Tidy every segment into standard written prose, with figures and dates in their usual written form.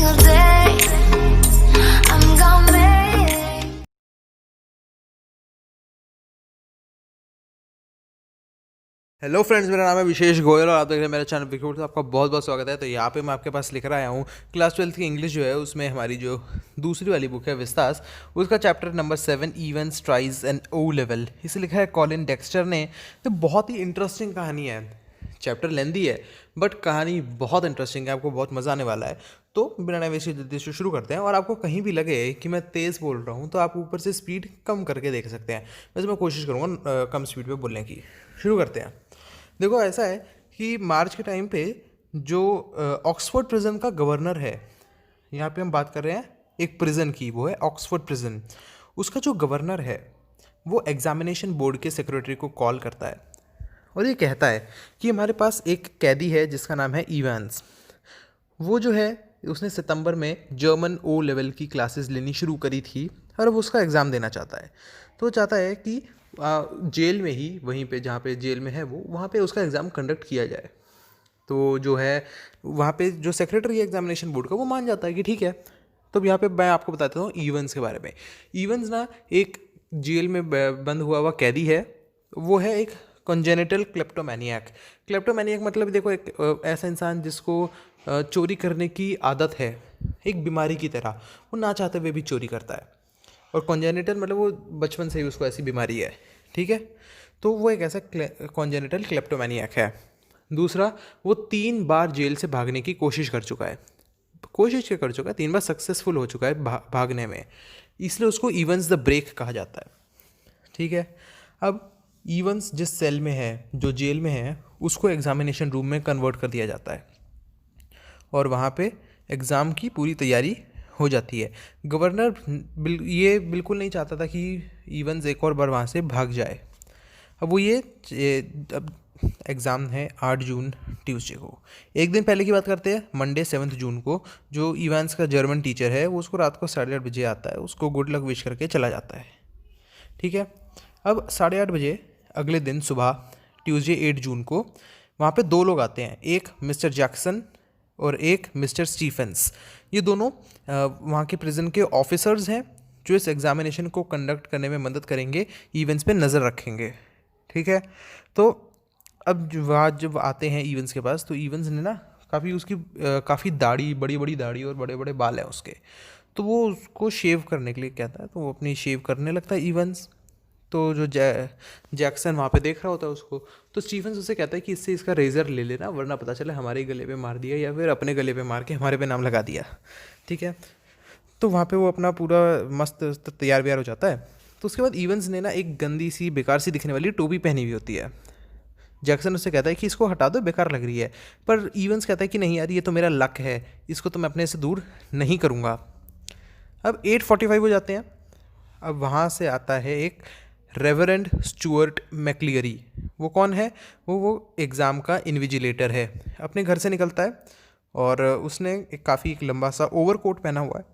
single day. I'm gonna make it. Hello friends, मेरा नाम है विशेष गोयल और आप देख रहे हैं मेरा चैनल विक्यूट। तो आपका बहुत बहुत स्वागत है। तो यहाँ पे मैं आपके पास लेकर आया हूँ क्लास 12th की इंग्लिश जो है उसमें हमारी जो दूसरी वाली बुक है विस्तास, उसका chapter number 7 events tries and O level. इसे लिखा है कॉलिन डेक्स्टर ने। तो बहुत ही इंटरेस्टिंग कहानी है। चैप्टर लेंदी है बट कहानी बहुत इंटरेस्टिंग है, आपको बहुत मज़ा आने वाला है। तो बिना टाइम वेस्ट जल्दी से शुरू करते हैं। और आपको कहीं भी लगे कि मैं तेज़ बोल रहा हूँ तो आप ऊपर से स्पीड कम करके देख सकते हैं। वैसे मैं कोशिश करूँगा कम स्पीड पे बोलने की। शुरू करते हैं। देखो, ऐसा है कि मार्च के टाइम पे जो ऑक्सफोर्ड प्रिजन का गवर्नर है, यहाँ पे हम बात कर रहे हैं एक प्रिजन की, वो है ऑक्सफोर्ड प्रिजन। उसका जो गवर्नर है वो एग्जामिनेशन बोर्ड के सेक्रेटरी को कॉल करता है और ये कहता है कि हमारे पास एक कैदी है जिसका नाम है इवांस। वो जो है उसने सितंबर में जर्मन ओ लेवल की क्लासेस लेनी शुरू करी थी और वो उसका एग्ज़ाम देना चाहता है। तो वो चाहता है कि जेल में ही, वहीं पे जहाँ पे जेल में है वो, वहाँ पे उसका एग्ज़ाम कंडक्ट किया जाए। तो जो है वहाँ पे जो सेक्रेटरी है एग्जामिनेशन बोर्ड का, वो मान जाता है कि ठीक है। तो यहाँ पे मैं आपको बताता हूँ ईवंस के बारे में। ईवंस ना एक जेल में बंद हुआ हुआ कैदी है। वो है एक कॉन्जेनिटल क्लेप्टोमैनियाक। क्लेप्टोमैनियाक मतलब देखो एक ऐसा इंसान जिसको चोरी करने की आदत है, एक बीमारी की तरह। वो ना चाहते हुए भी चोरी करता है। और कॉन्जेनिटल मतलब वो बचपन से ही उसको ऐसी बीमारी है, ठीक है। तो वो एक ऐसा कॉन्जेनिटल क्लेप्टोमैनियाक है। दूसरा, वो 3 बार जेल से भागने की कोशिश कर चुका है। कोशिश क्या कर चुका है, 3 बार सक्सेसफुल हो चुका है भागने में। इसलिए उसको इवंस द ब्रेक कहा जाता है, ठीक है। अब इवंस जिस सेल में है, जो जेल में है, उसको एग्जामिनेशन रूम में कन्वर्ट कर दिया जाता है और वहाँ पे एग्ज़ाम की पूरी तैयारी हो जाती है। गवर्नर ये बिल्कुल नहीं चाहता था कि इवंस एक और बार वहाँ से भाग जाए। अब वो अब एग्ज़ाम है 8 जून ट्यूसडे को। एक दिन पहले की बात करते हैं, मंडे 7 जून को जो इवांस का जर्मन टीचर है वो उसको रात को 8:30 बजे आता है, उसको गुड लक विश करके चला जाता है, ठीक है। अब 8:30 बजे अगले दिन सुबह ट्यूसडे 8 जून को वहाँ पे 2 लोग आते हैं, एक मिस्टर जैक्सन और एक मिस्टर स्टीफेंस। ये दोनों वहाँ के प्रिजन के ऑफिसर्स हैं जो इस एग्ज़ामिनेशन को कंडक्ट करने में मदद करेंगे, इवेंट्स पे नज़र रखेंगे, ठीक है। तो अब वहाँ जब आते हैं इवेंट्स के पास, तो इवेंट्स ने ना काफ़ी दाढ़ी, बड़ी बड़ी दाढ़ी और बड़े बड़े बाल हैं उसके। तो वो उसको शेव करने के लिए कहता है, तो वो अपनी शेव करने लगता है इवेंट्स। तो जो जैक्सन वहाँ पे देख रहा होता है उसको, तो स्टीफेंस उससे कहता है कि इससे इसका रेज़र ले लेना, वरना पता चले हमारे गले पे मार दिया या फिर अपने गले पे मार के हमारे पे नाम लगा दिया, ठीक है। तो वहाँ पे वो अपना पूरा मस्त तैयार व्यार हो जाता है। तो उसके बाद इवेंट्स ने ना एक गंदी सी बेकार सी दिखने वाली टोपी पहनी हुई होती है। जैक्सन उससे कहता है कि इसको हटा दो, बेकार लग रही है। पर इवेंट्स कहता है कि नहीं यार, ये तो मेरा लक है, इसको तो मैं अपने से दूर नहीं करूँगा। अब 8:45 हो जाते हैं। अब वहाँ से आता है एक रेवरेंड स्टुअर्ट मैक्लियरी। वो कौन है? वो एग्ज़ाम का इन्विजिलेटर है। अपने घर से निकलता है और उसने एक लंबा सा ओवरकोट पहना हुआ है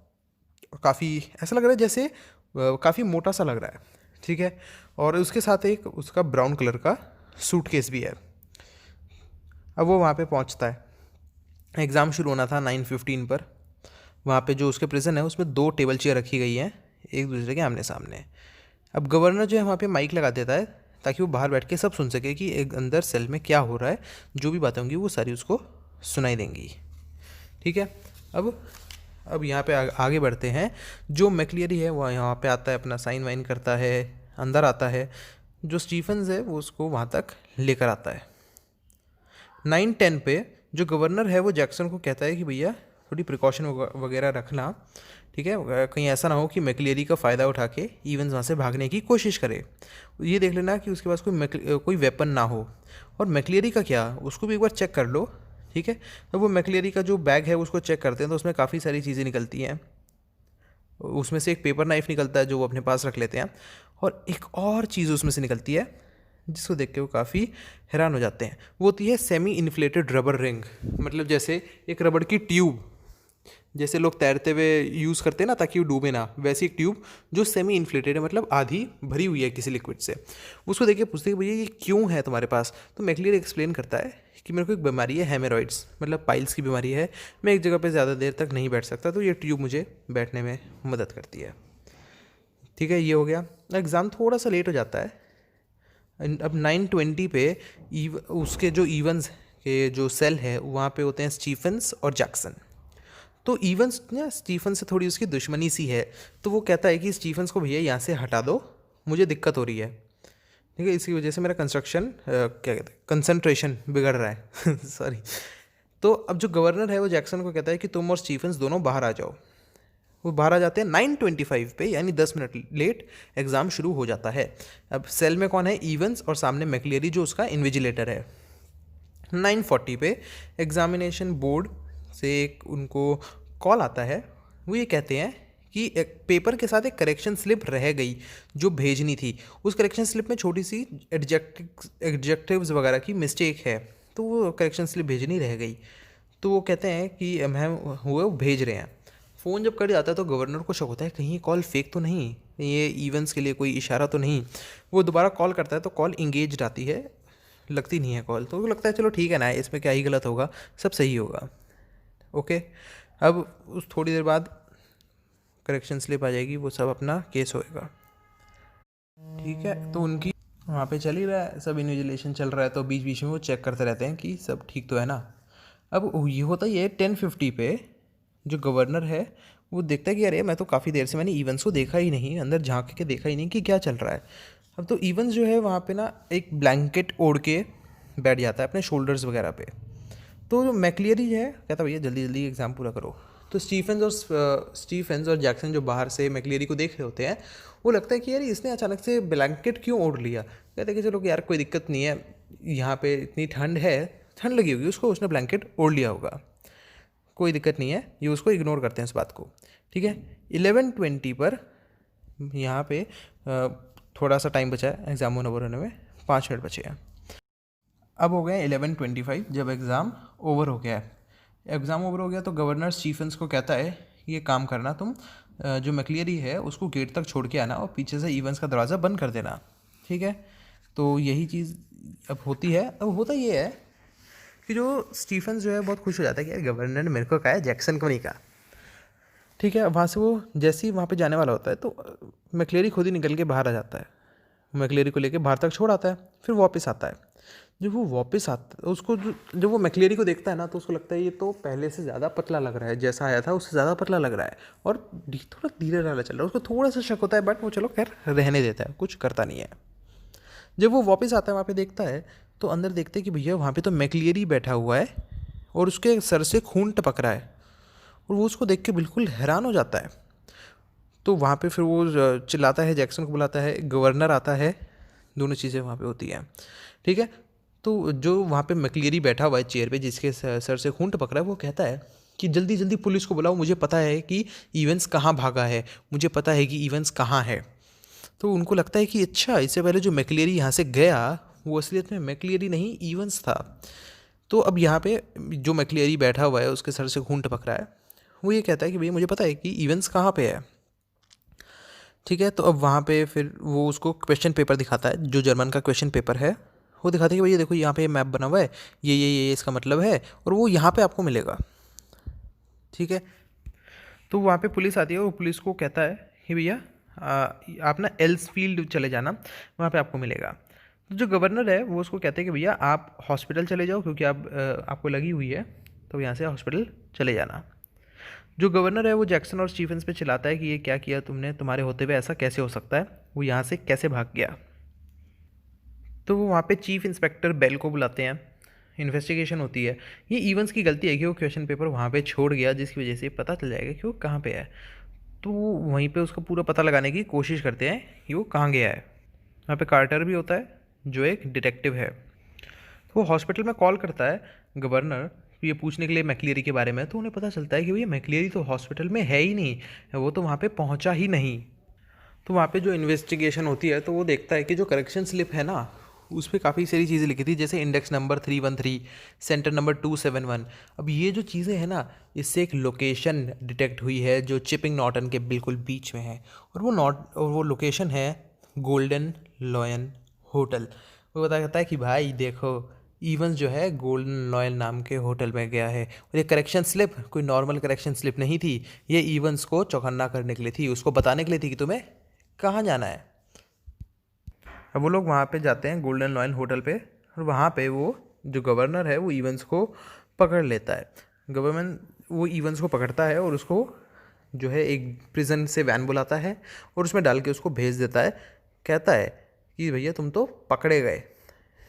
और काफ़ी ऐसा लग रहा है जैसे काफ़ी मोटा सा लग रहा है, ठीक है। और उसके साथ एक उसका ब्राउन कलर का सूटकेस भी है। अब वो वहाँ पे पहुँचता है। एग्ज़ाम शुरू होना था 9:15 पर। वहाँ पे जो उसके प्रिजन है उसमें 2 टेबल चेयर रखी गई हैं एक दूसरे के आमने सामने। अब गवर्नर जो है वहाँ पे माइक लगा देता है ताकि वो बाहर बैठ के सब सुन सके कि एक अंदर सेल में क्या हो रहा है। जो भी बातें होंगी वो सारी उसको सुनाई देंगी, ठीक है। अब यहाँ पे आगे बढ़ते हैं। जो मैक्लियरी है वो यहाँ पे आता है, अपना साइन वाइन करता है, अंदर आता है। जो स्टीफेंस है वो उसको वहाँ तक लेकर आता है। 9:10 पे जो गवर्नर है वो जैक्सन को कहता है कि भैया थोड़ी प्रिकॉशन वगैरह रखना, ठीक है। कहीं ऐसा ना हो कि मैक्लियरी का फ़ायदा उठा के इवेंट्स वहाँ से भागने की कोशिश करे। ये देख लेना कि उसके पास कोई वेपन ना हो। और मैक्लियरी का क्या, उसको भी एक बार चेक कर लो, ठीक है। तो वो मैक्लियरी का जो बैग है उसको चेक करते हैं तो उसमें काफ़ी सारी चीज़ें निकलती हैं। उसमें से एक पेपर नाइफ़ निकलता है जो वो अपने पास रख लेते हैं, और एक और चीज़ उसमें से निकलती है जिसको देख के वो काफ़ी हैरान हो जाते हैं। वो होती है सेमी इन्फ्लेटेड रबर रिंग। मतलब जैसे एक रबड़ की ट्यूब, जैसे लोग तैरते हुए यूज़ करते हैं ना ताकि वो डूबे ना, वैसी एक ट्यूब जो सेमी इन्फ्लेटेड है, मतलब आधी भरी हुई है किसी लिक्विड से। उसको देख के पूछते हैं भैया ये क्यों है तुम्हारे पास? तो मैक्लियर एक्सप्लेन करता है कि मेरे को एक बीमारी है हेमोरॉइड्स, मतलब पाइल्स की बीमारी है, मैं एक जगह पे ज़्यादा देर तक नहीं बैठ सकता, तो ये ट्यूब मुझे बैठने में मदद करती है। ठीक है, ये हो गया। एग्ज़ाम थोड़ा सा लेट हो जाता है। अब 9:20 पे उसके जो इवंस के जो सेल है वहाँ पे होते हैं स्टीफन्स और जैक्सन। तो इवंस ना स्टीफन से थोड़ी उसकी दुश्मनी सी है, तो वो कहता है कि स्टीफन्स को भैया यहाँ से हटा दो, मुझे दिक्कत हो रही है। ठीक है, इसी वजह से मेरा क्या कहते हैं, कंसंट्रेशन बिगड़ रहा है सॉरी। तो अब जो गवर्नर है वो जैक्सन को कहता है कि तुम और स्टीफन्स दोनों बाहर आ जाओ। वो बाहर आ जाते हैं 9:25 पे, यानी 10 मिनट लेट एग्ज़ाम शुरू हो जाता है। अब सेल में कौन है, इवंस, और सामने मैक्लियरी जो उसका इन्विजिलेटर है। 9:40 पे एग्जामिनेशन बोर्ड से एक उनको कॉल आता है। वो ये कहते हैं कि एक पेपर के साथ एक करेक्शन स्लिप रह गई जो भेजनी थी। उस करेक्शन स्लिप में छोटी सी एडजेक्टिव्स वगैरह की मिस्टेक है, तो वो करेक्शन स्लिप भेजनी रह गई। तो वो कहते हैं कि मैम वो भेज रहे हैं। फ़ोन जब कट जाता है तो गवर्नर को शक होता है कहीं कॉल फेक तो नहीं, ये इवेंट्स के लिए कोई इशारा तो नहीं। वो दोबारा कॉल करता है तो कॉल इंगेज आती है, लगती नहीं है कॉल। तो लगता है चलो ठीक है ना, इसमें क्या ही गलत होगा, सब सही होगा। ओके, अब उस थोड़ी देर बाद करेक्शन स्लिप आ जाएगी, वो सब अपना केस होएगा। ठीक है, तो उनकी वहाँ पे चल ही रहा है, सब इन्विजिलेशन चल रहा है, तो बीच बीच में वो चेक करते रहते हैं कि सब ठीक तो है ना। अब ये होता ही है 10:50 पे जो गवर्नर है वो देखता है कि अरे मैं तो काफ़ी देर से मैंने इवेंट्स को देखा ही नहीं, अंदर झांक के देखा ही नहीं कि क्या चल रहा है। अब तो इवेंट्स जो है वहाँ पे ना एक ब्लैंकेट ओढ़ के बैठ जाता है अपने शोल्डर्स वगैरह पे। तो जो मैक्लियरी है कहता भैया जल्दी जल्दी एग्ज़ाम पूरा करो। तो स्टीफेंस और जैक्सन जो बाहर से मैक्लियरी को देख रहे होते हैं, वो लगता है कि यार इसने अचानक से ब्लैंकेट क्यों ओढ़ लिया। कहते हैं कि चलो कि यार कोई दिक्कत नहीं है, यहाँ पे इतनी ठंड है, ठंड लगी होगी उसको, उसने ब्लैंकेट ओढ़ लिया होगा, कोई दिक्कत नहीं है, ये उसको इग्नोर करते हैं इस बात को। ठीक है, 11:20 पर यहाँ पे थोड़ा सा टाइम बचा है एग्ज़ाम होने में, 5 मिनट बचे हैं। अब हो गए 11:25 जब एग्ज़ाम ओवर हो गया है। एग्ज़ाम ओवर हो गया तो गवर्नर स्टीफन्स को कहता है ये काम करना, तुम जो मैक्लियरी है उसको गेट तक छोड़ के आना और पीछे से इवेंट्स का दरवाज़ा बंद कर देना। ठीक है, तो यही चीज़ अब होती है। अब होता ये है कि जो स्टीफन्स जो है बहुत खुश हो जाता है कि यार गवर्नर ने मेरे को कहा है, जैक्सन को नहीं कहा। ठीक है, वहाँ से वो जैसे ही वहाँ पे जाने वाला होता है तो मैक्लियरी खुद ही निकल के बाहर आ जाता है, मैक्लियरी को लेके बाहर तक छोड़ आता है, फिर वापस आता है। जब वो वापस आता उसको जब वो मैक्लियरी को देखता है ना तो उसको लगता है ये तो पहले से ज़्यादा पतला लग रहा है, जैसा आया था उससे ज़्यादा पतला लग रहा है और थोड़ा धीरे वाला चल रहा है। उसको थोड़ा सा शक होता है, बट वो चलो खैर रहने देता है, कुछ करता नहीं है। जब वो वापस आता है वहाँ पे देखता है तो अंदर देखते हैं कि भैया वहाँ पे तो मैक्लियरी बैठा हुआ है और उसके सर से खून टपक रहा है, और वो उसको देख के बिल्कुल हैरान हो जाता है। तो वहाँ पे फिर वो चिल्लाता है, जैक्सन को बुलाता है, गवर्नर आता है, दोनों चीज़ें वहाँ पे होती हैं। ठीक है, तो जो वहाँ पे मैक्लियरी बैठा हुआ है चेयर पे जिसके सर से खून टपक रहा है, वो कहता है कि जल्दी जल्दी पुलिस को बुलाओ, मुझे पता है कि इवेंट्स कहाँ भागा है, मुझे पता है कि इवेंट्स कहाँ है। तो उनको लगता है कि अच्छा, इससे पहले जो मैक्लियरी यहाँ से गया वो असलियत में मैक्लियरी नहीं इवेंट्स था। तो अब यहाँ पे जो मैक्लियरी बैठा हुआ है उसके सर से खून टपक रहा है, वो ये कहता है कि भैया मुझे पता है कि इवेंट्स कहाँ पे है। ठीक है, तो अब वहाँ पे फिर वो उसको क्वेश्चन पेपर दिखाता है, जो जर्मन का क्वेश्चन पेपर है वो दिखाते हैं कि भैया देखो यहाँ पे मैप बना हुआ है, ये इसका मतलब है, और वो यहाँ पे आपको मिलेगा। ठीक है, तो वहाँ पे पुलिस आती है और पुलिस को कहता है कि भैया आप ना एल्सफील्ड चले जाना, वहाँ पे आपको मिलेगा। तो जो गवर्नर है वो उसको कहते हैं कि भैया आप हॉस्पिटल चले जाओ क्योंकि आपको लगी हुई है, तो यहाँ से हॉस्पिटल चले जाना। जो गवर्नर है वो जैक्सन और स्टीफन्स पे चिल्लाता है कि ये क्या किया तुमने, तुम्हारे होते हुए ऐसा कैसे हो सकता है, वो यहाँ से कैसे भाग गया। तो वो वहाँ पे चीफ इंस्पेक्टर बेल को बुलाते हैं, इन्वेस्टिगेशन होती है। ये इवेंट्स की गलती है कि वो क्वेश्चन पेपर वहाँ पे छोड़ गया, जिसकी वजह से पता चल जाएगा कि वो कहाँ पे है। तो वहीं पे उसका पूरा पता लगाने की कोशिश करते हैं कि वो कहाँ गया है। वहाँ पे कार्टर भी होता है जो एक डिटेक्टिव है। तो वो हॉस्पिटल में कॉल करता है गवर्नर ये पूछने के लिए मैक्लियरी के बारे में, तो उन्हें पता चलता है कि भैया मैक्लियरी तो हॉस्पिटल में है ही नहीं, वो तो वहाँ पे पहुँचा ही नहीं। तो वहाँ पे जो इन्वेस्टिगेशन होती है तो वो देखता है कि जो करेक्शन स्लिप है ना उस पर काफ़ी सारी चीज़ें लिखी थी, जैसे इंडेक्स नंबर 313, सेंटर नंबर 271। अब ये जो चीज़ें हैं ना, इससे एक लोकेशन डिटेक्ट हुई है जो चिपिंग नॉर्टन के बिल्कुल बीच में है, और वो लोकेशन है गोल्डन लॉयन होटल। वो बताता है कि भाई देखो इवंस जो है गोल्डन लॉयल नाम के होटल में गया है। और ये करेक्शन स्लिप कोई नॉर्मल करेक्शन स्लिप नहीं थी, ये इवंस को चौकन्ना करने के लिए थी, उसको बताने के लिए थी कि तुम्हें कहाँ जाना है। अब वो लोग वहाँ पे जाते हैं गोल्डन लॉयल होटल पे, और वहाँ पे वो जो गवर्नर है वो इवंस को पकड़ लेता है। गवर्नमेंट वो इवंस को पकड़ता है और उसको जो है एक प्रिजन से वैन बुलाता है और उसमें डाल के उसको भेज देता है। कहता है कि भैया तुम तो पकड़े गए,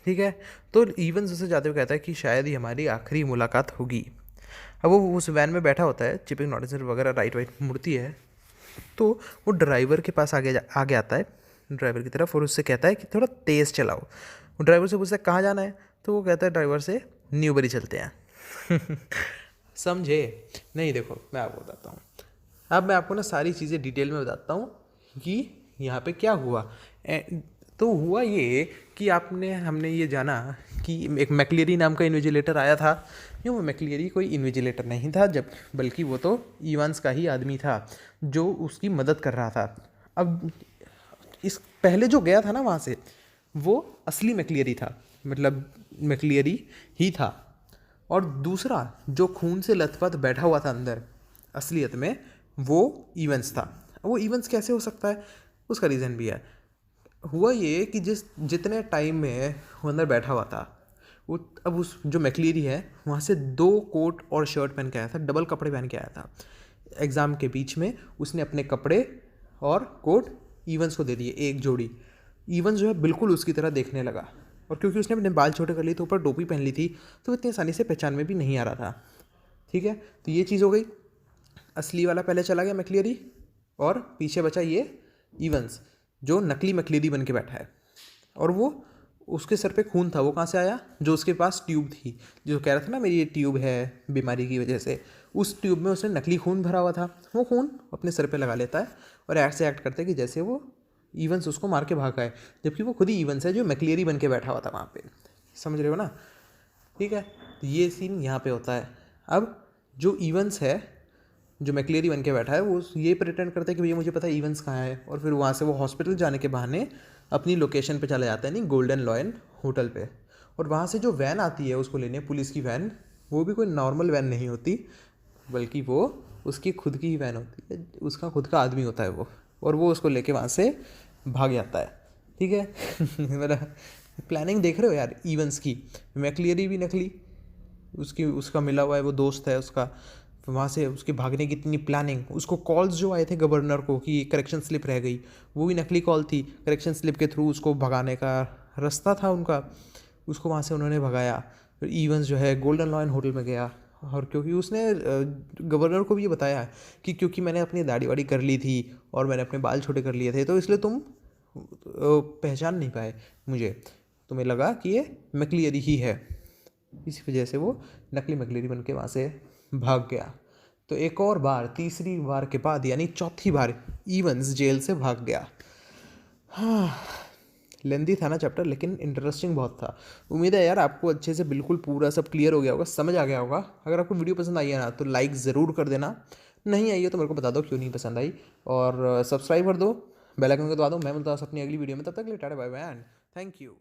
ठीक है। तो इवंस उसे जाते हुए कहता है कि शायद ही हमारी आखिरी मुलाकात होगी। अब वो उस वैन में बैठा होता है, चिपिंग नोटिस वगैरह राइट वाइट मुड़ती है, तो वो ड्राइवर के पास आगे आता है, ड्राइवर की तरफ, और उससे कहता है कि थोड़ा तेज़ चलाओ। वो ड्राइवर से पूछता है कहाँ जाना है, तो वो कहता है ड्राइवर से न्यूबरी चलते हैं। समझे? नहीं, देखो मैं आपको बताता हूँ। अब मैं आपको ना सारी चीज़ें डिटेल में बताता हूँ कि यहाँ पे क्या हुआ। तो हुआ ये कि हमने ये जाना कि एक मैक्लियरी नाम का इन्विजिलेटर आया था। वो मैक्लियरी कोई इन्विजिलेटर नहीं था, जब बल्कि वो तो इवांस का ही आदमी था जो उसकी मदद कर रहा था। अब इस पहले जो गया था ना वहाँ से, वो असली मैक्लियरी था, मतलब मैक्लियरी ही था। और दूसरा जो खून से लथपथ बैठा हुआ था अंदर असलियत में, वो इवेंट्स था। वो इवेंट्स कैसे हो सकता है, उसका रीज़न भी है। हुआ ये कि जितने टाइम में वो अंदर बैठा हुआ था, वो अब उस जो मैक्लियरी है वहाँ से 2 कोट और शर्ट पहन के आया था, डबल कपड़े पहन के आया था। एग्ज़ाम के बीच में उसने अपने कपड़े और कोट इवेंट्स को दे दिए, एक जोड़ी। इवेंट्स जो है बिल्कुल उसकी तरह देखने लगा, और क्योंकि उसने अपने बाल छोटे कर लिए तो ऊपर टोपी पहन ली थी, तो इतनी आसानी से पहचान में भी नहीं आ रहा था, ठीक है। तो ये चीज़ हो गई। असली वाला पहले चला गया मैक्लियरी, और पीछे बचा ये इवेंट्स जो नकली मैक्लियरी बन के बैठा है। और वो उसके सर पे खून था, वो कहाँ से आया? जो उसके पास ट्यूब थी, जो कह रहा था ना मेरी ये ट्यूब है बीमारी की वजह से, उस ट्यूब में उसने नकली खून भरा हुआ था। वो खून अपने सर पे लगा लेता है और ऐसे एक्ट करते हैं कि जैसे वो इवेंट्स उसको मार के भागा है, जबकि वो खुद ही इवेंट्स है जो मैक्लियरी बन के बैठा हुआ था वहाँ पे। समझ रहे हो ना? ठीक है, तो ये सीन यहाँ पे होता है। अब जो इवेंट्स है, जो मैक्लियरी बन के बैठा है, वो ये प्रिटेंड करता है कि भैया मुझे पता है इवेंट्स कहाँ है, और फिर वहाँ से वो हॉस्पिटल जाने के बहाने अपनी लोकेशन पे चला जाता है, नहीं गोल्डन लॉयन होटल पे। और वहाँ से जो वैन आती है उसको लेने, पुलिस की वैन, वो भी कोई नॉर्मल वैन नहीं होती, बल्कि वो उसकी खुद की ही वैन होती है, उसका खुद का आदमी होता है वो, और वो उसको लेके वहाँ से भाग जाता है, ठीक है। मेरा प्लानिंग देख रहे हो यार इवेंट्स की। मैक्लियरी भी नकली, उसका मिला हुआ है, वो दोस्त है उसका, वहाँ से उसके भागने की इतनी प्लानिंग। उसको कॉल्स जो आए थे गवर्नर को कि करेक्शन स्लिप रह गई, वो भी नकली कॉल थी। करेक्शन स्लिप के थ्रू उसको भगाने का रास्ता था उनका, उसको वहाँ से उन्होंने भगाया। फिर इवेंट्स जो है गोल्डन लॉयन होटल में गया, और क्योंकि उसने गवर्नर को भी ये बताया कि क्योंकि मैंने अपनी दाढ़ी वाड़ी कर ली थी और मैंने अपने बाल छोटे कर लिए थे, तो इसलिए तुम पहचान नहीं पाए मुझे, तुम्हें लगा कि ये मैक्लियरी ही है, इसी वजह से वो नकली मैक्लियरी बन के वहाँ से भाग गया। तो एक और बार, तीसरी बार के बाद यानी चौथी बार इवेंट्स जेल से भाग गया। हाँ, लेंदी था ना चैप्टर, लेकिन इंटरेस्टिंग बहुत था। उम्मीद है यार आपको अच्छे से बिल्कुल पूरा सब क्लियर हो गया होगा, समझ आ गया होगा। अगर आपको वीडियो पसंद आई है ना तो लाइक ज़रूर कर देना, नहीं आई है तो मेरे को बता दो क्यों नहीं पसंद आई, और सब्सक्राइब कर दो, बेल आइकन को दबा दो। मैं मिलता हूँ अपनी अगली वीडियो में, तब तक के लिए tata bye bye and thank you.